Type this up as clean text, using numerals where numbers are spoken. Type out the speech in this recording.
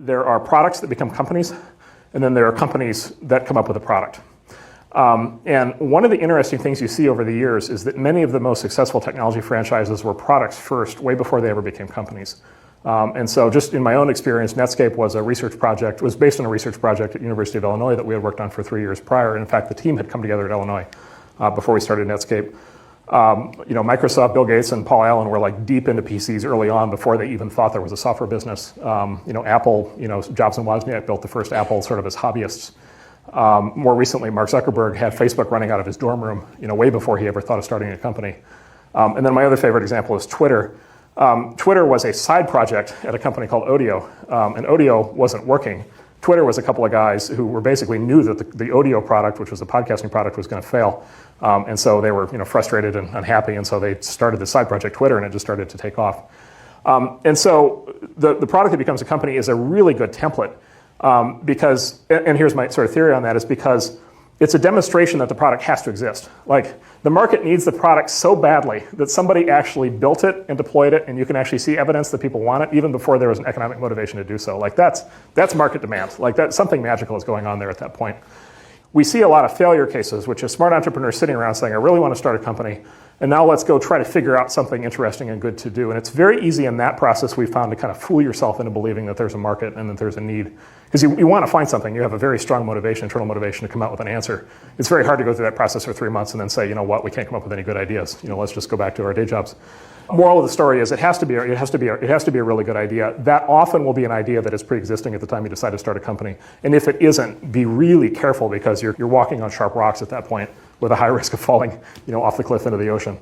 There are products that become companies, and then there are companies that come up with a product. And one of the interesting things you see over the years is that many of the most successful technology franchises were products first, way before they ever became companies. And so just in my own experience, Netscape was a research project, was based on a research project at the University of Illinois that we had worked on for 3 years prior. In fact, the team had come together at Illinois before we started Netscape. Microsoft, Bill Gates, and Paul Allen were like deep into PCs early on before they even thought there was a software business. Apple, Jobs and Wozniak built the first Apple sort of as hobbyists. More recently, Mark Zuckerberg had Facebook running out of his dorm room, way before he ever thought of starting a company. And then my other favorite example is Twitter. Twitter was a side project at a company called Odeo, and Odeo wasn't working. Twitter was a couple of guys who were basically knew that the Odeo product, which was a podcasting product, was going to fail. And so they were frustrated and unhappy, and so they started the side project Twitter, and it just started to take off. And so the product that becomes a company is a really good template because, and here's my sort of theory on that, is because it's a demonstration that the product has to exist. Like, the market needs the product so badly that somebody actually built it and deployed it, and you can actually see evidence that people want it even before there was an economic motivation to do so. Like, that's market demand. Like, something magical is going on there at that point. We see a lot of failure cases, which is smart entrepreneurs sitting around saying, I really want to start a company, and now let's go try to figure out something interesting and good to do. And it's very easy in that process, we found, to kind of fool yourself into believing that there's a market and that there's a need. Because you want to find something. You have a very strong motivation, internal motivation, to come out with an answer. It's very hard to go through that process for 3 months and then say, you know what, we can't come up with any good ideas. Let's just go back to our day jobs. Moral of the story is it has to be a really good idea. That often will be an idea that is pre-existing at the time you decide to start a company. And if it isn't, be really careful, because you're walking on sharp rocks at that point with a high risk of falling off the cliff into the ocean.